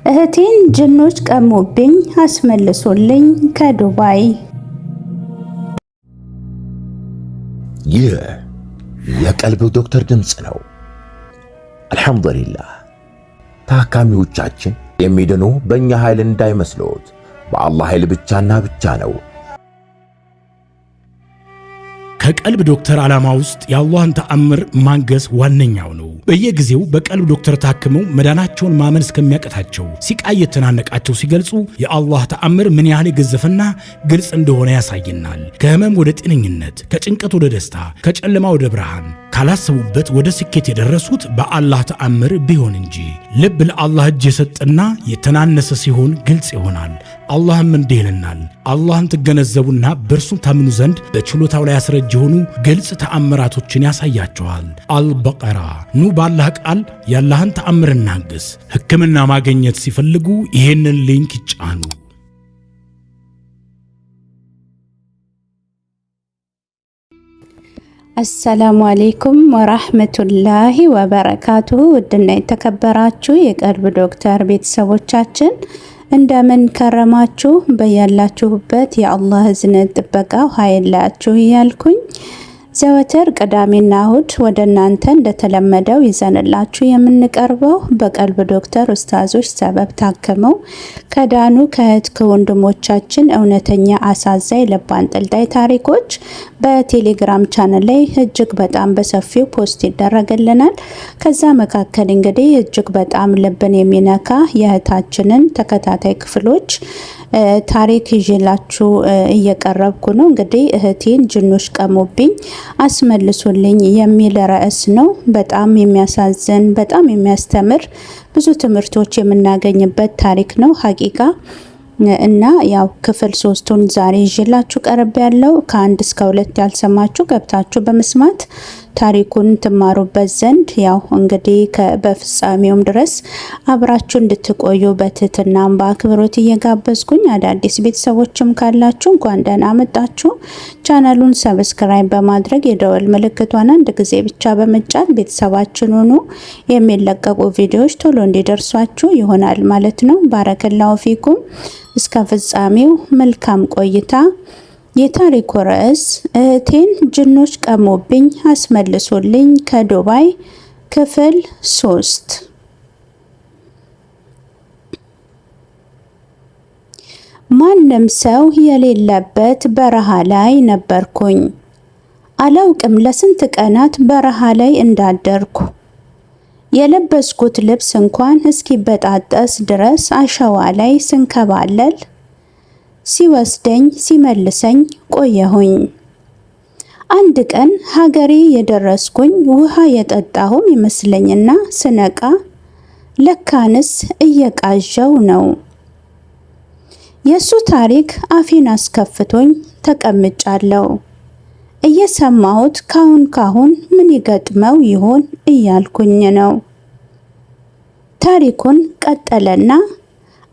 እህቴን ጅኖች ቀሙብኝ አስመልሶልኝ ከዱባይ። ይህ የቀልብ ዶክተር ድምጽ ነው። አልሐምዱሊላህ። ታካሚዎቻችን የሚድኑ በእኛ ኃይል እንዳይመስሎት በአላህ ኃይል ብቻና ብቻ ነው። ከቀልብ ዶክተር ዓላማ ውስጥ የአላህን ተአምር ማንገስ ዋነኛው ነው። በየጊዜው በቀልብ ዶክተር ታክመው መዳናቸውን ማመን እስከሚያቀታቸው ሲቃይ የተናነቃቸው ሲገልጹ የአላህ ተአምር ምን ያህል የገዘፈና ግልጽ እንደሆነ ያሳየናል። ከህመም ወደ ጤነኝነት፣ ከጭንቀት ወደ ደስታ፣ ከጨለማ ወደ ብርሃን፣ ካላሰቡበት ወደ ስኬት የደረሱት በአላህ ተአምር ቢሆን እንጂ። ልብ ለአላህ እጅ የሰጠና የተናነሰ ሲሆን ግልጽ ይሆናል። አላህም እንዲህ ይለናል፣ አላህን ትገነዘቡና በእርሱም ታምኑ ዘንድ በችሎታው ላይ ያስረጅ የሆኑ ግልጽ ተአምራቶችን ያሳያቸዋል። አልበቀራ። ኑ ባላህ ቃል ያላህን ተአምር እናግስ። ሕክምና ማግኘት ሲፈልጉ ይሄንን ሊንክ ይጫኑ። አሰላሙ አለይኩም ወራህመቱላሂ ወበረካቱሁ። ውድና የተከበራችሁ የቀልብ ዶክተር ቤተሰቦቻችን እንደምን ከረማችሁ? በያላችሁበት የአላህ እዝነት ጥበቃው ኃይላችሁ እያልኩኝ ዘወትር ቅዳሜና እሁድ ወደ እናንተ እንደተለመደው ይዘንላችሁ የምንቀርበው በቀልብ ዶክተር ኡስታዞች ሰበብ ታክመው ከዳኑ ከእህት ከወንድሞቻችን እውነተኛ አሳዛኝ ልብ አንጠልጣይ ታሪኮች በቴሌግራም ቻናል ላይ እጅግ በጣም በሰፊው ፖስት ይደረግልናል። ከዛ መካከል እንግዲህ እጅግ በጣም ልብን የሚነካ የእህታችንን ተከታታይ ክፍሎች ታሪክ ይዤላችሁ እየቀረብኩ ነው። እንግዲህ እህቴን ጅኖች ቀሙብኝ አስመልሱልኝ የሚል ርዕስ ነው። በጣም የሚያሳዝን በጣም የሚያስተምር ብዙ ትምህርቶች የምናገኝበት ታሪክ ነው ሀቂቃ። እና ያው ክፍል 3ቱን ዛሬ ይዤላችሁ ቀርብ ያለው ከ1 እስከ 2 ያልሰማችሁ ገብታችሁ በመስማት ታሪኩን ትማሩበት ዘንድ ያው እንግዲህ በፍጻሜውም ድረስ አብራችሁ እንድትቆዩ በትህትና በአክብሮት እየጋበዝኩኝ አዳዲስ ቤተሰቦችም ካላችሁ እንኳን ደህና መጣችሁ። ቻናሉን ሰብስክራይብ በማድረግ የደወል ምልክቷን አንድ ጊዜ ብቻ በመጫን ቤተሰባችን ሁኑ። የሚለቀቁ ቪዲዮዎች ቶሎ እንዲደርሷችሁ ይሆናል ማለት ነው። ባረከላሁ ፊኩም። እስከ ፍጻሜው መልካም ቆይታ። የታሪኩ ርዕስ እህቴን ጅኖች ቀሙብኝ አስመልሶልኝ ከዱባይ ክፍል 3። ማንም ሰው የሌለበት በረሃ ላይ ነበርኩኝ። አላውቅም ለስንት ቀናት በረሃ ላይ እንዳደርኩ። የለበስኩት ልብስ እንኳን እስኪበጣጠስ ድረስ አሸዋ ላይ ስንከባለል ሲወስደኝ ሲመልሰኝ ቆየሁኝ። አንድ ቀን ሀገሬ የደረስኩኝ ውሃ የጠጣሁም ይመስለኝና ስነቃ ለካንስ እየቃዠው ነው። የሱ ታሪክ አፌን አስከፍቶኝ ተቀምጫለሁ። እየሰማሁት ካሁን ምን ይገጥመው ይሆን እያልኩኝ ነው። ታሪኩን ቀጠለና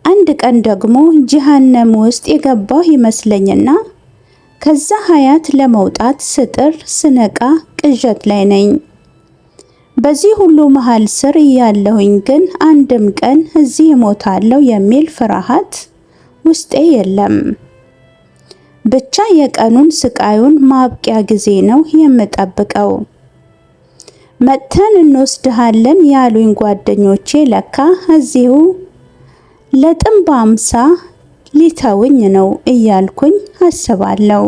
አንድ ቀን ደግሞ ጀሃነም ውስጥ የገባሁ ይመስለኝና ከዛ ሀያት ለመውጣት ስጥር ስነቃ ቅዠት ላይ ነኝ። በዚህ ሁሉ መሃል ስር እያለሁኝ ግን አንድም ቀን እዚህ እሞታለሁ የሚል ፍርሃት ውስጤ የለም። ብቻ የቀኑን ስቃዩን ማብቂያ ጊዜ ነው የምጠብቀው። መተን እንወስድሃለን ያሉኝ ጓደኞቼ ለካ እዚሁ ለጥንብ አምሳ ሊተውኝ ነው እያልኩኝ አስባለሁ።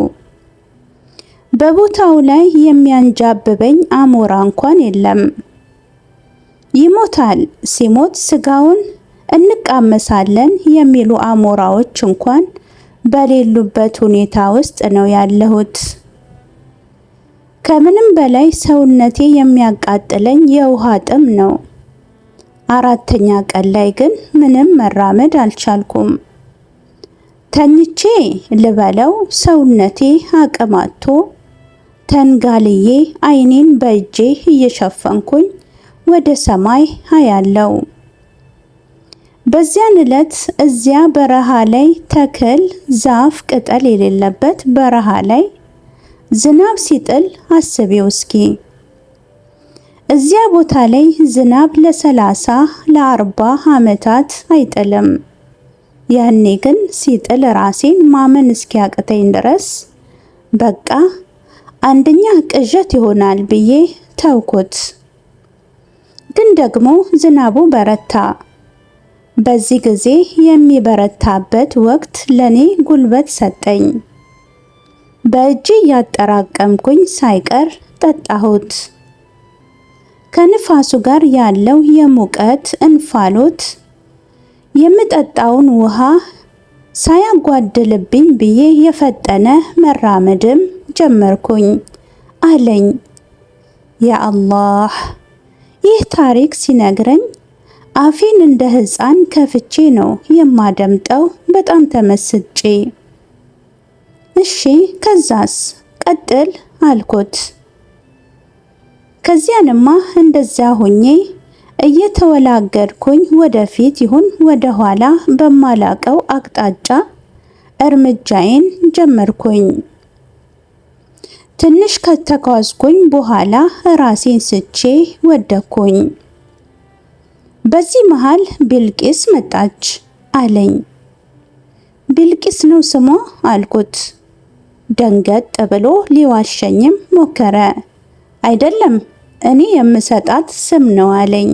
በቦታው ላይ የሚያንጃብበኝ አሞራ እንኳን የለም። ይሞታል፣ ሲሞት ስጋውን እንቃመሳለን የሚሉ አሞራዎች እንኳን በሌሉበት ሁኔታ ውስጥ ነው ያለሁት። ከምንም በላይ ሰውነቴ የሚያቃጥለኝ የውሃ ጥም ነው። 4ኛ ቀን ላይ ግን ምንም መራመድ አልቻልኩም። ተኝቼ ልበለው ሰውነቴ አቅም አጥቶ ተንጋልዬ አይኔን በእጄ እየሸፈንኩኝ ወደ ሰማይ አያለው። በዚያን ዕለት እዚያ በረሃ ላይ ተክል ዛፍ ቅጠል የሌለበት በረሃ ላይ ዝናብ ሲጥል አስቤው እስኪ። እዚያ ቦታ ላይ ዝናብ ለ30 ለ40 ዓመታት አይጥልም። ያኔ ግን ሲጥል ራሴን ማመን እስኪያቅተኝ ድረስ በቃ አንደኛ ቅዠት ይሆናል ብዬ ተውኩት። ግን ደግሞ ዝናቡ በረታ። በዚህ ጊዜ የሚበረታበት ወቅት ለኔ ጉልበት ሰጠኝ። በእጅ ያጠራቀምኩኝ ሳይቀር ጠጣሁት። ከንፋሱ ጋር ያለው የሙቀት እንፋሎት የምጠጣውን ውሃ ሳያጓድልብኝ ብዬ የፈጠነ መራመድም ጀመርኩኝ አለኝ። ያ አላህ! ይህ ታሪክ ሲነግረኝ አፌን እንደ ሕፃን ከፍቼ ነው የማደምጠው፣ በጣም ተመስጬ። እሺ ከዛስ ቀጥል አልኩት። ከዚያንማ እንደዚያ ሆኜ እየተወላገድኩኝ ወደፊት ይሁን ወደ ኋላ በማላቀው አቅጣጫ እርምጃዬን ጀመርኩኝ። ትንሽ ከተጓዝኩኝ በኋላ ራሴን ስቼ ወደኩኝ። በዚህ መሃል ቢልቂስ መጣች አለኝ። ቢልቂስ ነው ስሟ አልኩት። ደንገጥ ብሎ ሊዋሸኝም ሞከረ። አይደለም እኔ የምሰጣት ስም ነው አለኝ።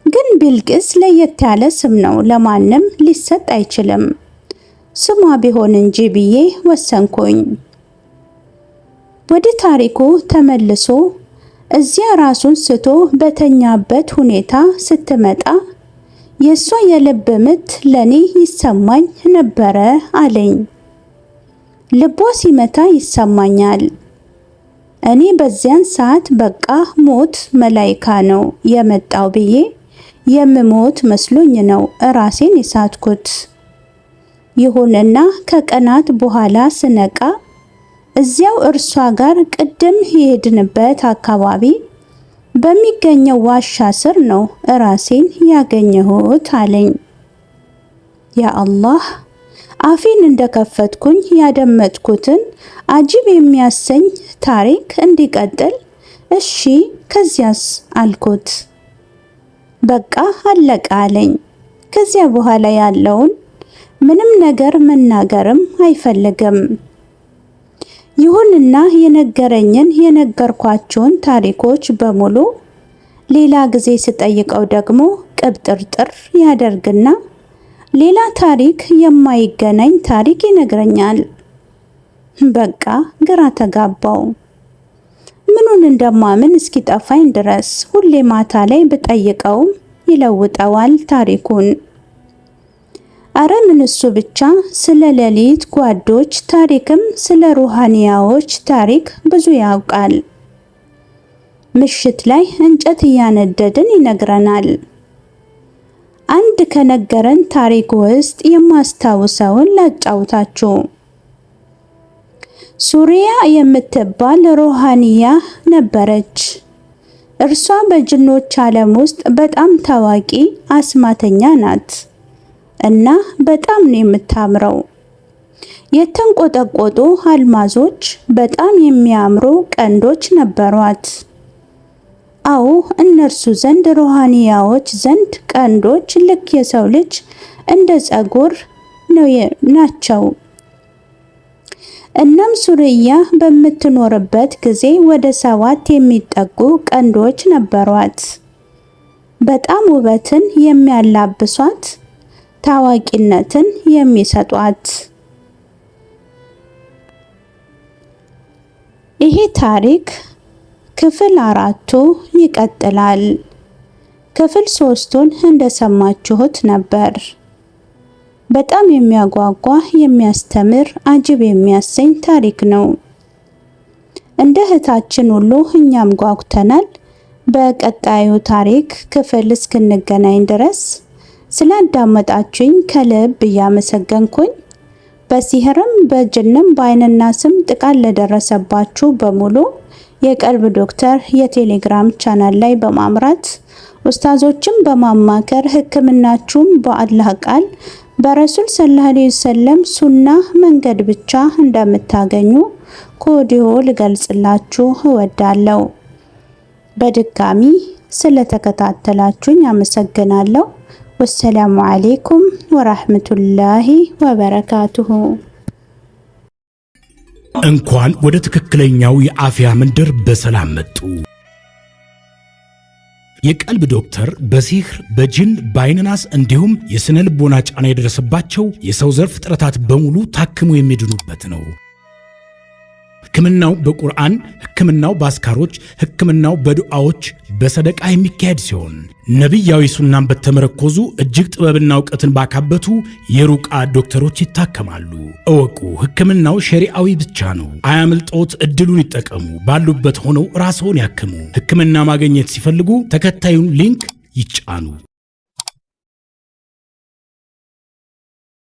ግን ቢልቂስ ለየት ያለ ስም ነው፣ ለማንም ሊሰጥ አይችልም፣ ስሟ ቢሆን እንጂ ብዬ ወሰንኩኝ። ወደ ታሪኩ ተመልሶ እዚያ ራሱን ስቶ በተኛበት ሁኔታ ስትመጣ የሷ የልብ ምት ለኔ ይሰማኝ ነበረ አለኝ። ልቧ ሲመታ ይሰማኛል። እኔ በዚያን ሰዓት በቃ ሞት መላይካ ነው የመጣው ብዬ የምሞት መስሎኝ ነው ራሴን የሳትኩት። ይሁንና ከቀናት በኋላ ስነቃ እዚያው እርሷ ጋር ቅድም የሄድንበት አካባቢ በሚገኘው ዋሻ ስር ነው ራሴን ያገኘሁት አለኝ። ያ አላህ! አፌን እንደከፈትኩኝ ያደመጥኩትን አጂብ የሚያሰኝ ታሪክ እንዲቀጥል እሺ ከዚያስ አልኩት። በቃ አለቀ አለኝ። ከዚያ በኋላ ያለውን ምንም ነገር መናገርም አይፈልግም። ይሁንና የነገረኝን የነገርኳቸውን ታሪኮች በሙሉ ሌላ ጊዜ ስጠይቀው ደግሞ ቅብጥርጥር ያደርግና ሌላ ታሪክ፣ የማይገናኝ ታሪክ ይነግረኛል። በቃ ግራ ተጋባው። ምኑን እንደማምን እስኪጠፋኝ ድረስ ሁሌ ማታ ላይ ብጠይቀውም ይለውጠዋል ታሪኩን። አረ ምን እሱ ብቻ ስለ ሌሊት ጓዶች ታሪክም ስለ ሩሃንያዎች ታሪክ ብዙ ያውቃል። ምሽት ላይ እንጨት እያነደድን ይነግረናል። አንድ ከነገረን ታሪክ ውስጥ የማስታውሰውን ላጫውታችሁ። ሱሪያ የምትባል ሩሃንያ ነበረች። እርሷ በጅኖች ዓለም ውስጥ በጣም ታዋቂ አስማተኛ ናት እና በጣም ነው የምታምረው። የተንቆጠቆጡ አልማዞች፣ በጣም የሚያምሩ ቀንዶች ነበሯት። አዎ እነርሱ ዘንድ ሩሃንያዎች ዘንድ ቀንዶች ልክ የሰው ልጅ እንደ ፀጉር ናቸው። እናም ሱሪያ በምትኖርበት ጊዜ ወደ 7 የሚጠጉ ቀንዶች ነበሯት። በጣም ውበትን የሚያላብሷት፣ ታዋቂነትን የሚሰጧት። ይሄ ታሪክ ክፍል 4 ይቀጥላል። ክፍል 3ን እንደሰማችሁት ነበር። በጣም የሚያጓጓ፣ የሚያስተምር፣ አጅብ የሚያሰኝ ታሪክ ነው። እንደ እህታችን ሁሉ እኛም ጓጉተናል። በቀጣዩ ታሪክ ክፍል እስክንገናኝ ድረስ ስላዳመጣችሁኝ ከልብ እያመሰገንኩኝ በሲህርም በጅንም በአይንና ስም ጥቃት ለደረሰባችሁ በሙሉ የቀልብ ዶክተር የቴሌግራም ቻናል ላይ በማምራት ኡስታዞችን በማማከር ሕክምናችሁን በአላህ ቃል በረሱል ሰለላሁ ዐለይሂ ወሰለም ሱና መንገድ ብቻ እንደምታገኙ ከወዲሁ ልገልጽላችሁ እወዳለሁ። በድጋሚ ስለተከታተላችሁኝ አመሰግናለሁ። ወሰላሙ አለይኩም ወራህመቱላሂ ወበረካቱሁ። እንኳን ወደ ትክክለኛው የአፍያ መንደር በሰላም መጡ። የቀልብ ዶክተር በሲህር በጅን በአይንናስ እንዲሁም የስነ ልቦና ጫና የደረሰባቸው የሰው ዘር ፍጥረታት በሙሉ ታክሞ የሚድኑበት ነው። ሕክምናው በቁርአን፣ ሕክምናው በአስካሮች፣ ሕክምናው በዱዓዎች በሰደቃ የሚካሄድ ሲሆን ነቢያዊ ሱናን በተመረኮዙ እጅግ ጥበብና እውቀትን ባካበቱ የሩቃ ዶክተሮች ይታከማሉ። እወቁ፣ ሕክምናው ሸሪዓዊ ብቻ ነው። አያምልጦት፣ እድሉን ይጠቀሙ። ባሉበት ሆነው ራስዎን ያክሙ። ሕክምና ማግኘት ሲፈልጉ ተከታዩን ሊንክ ይጫኑ።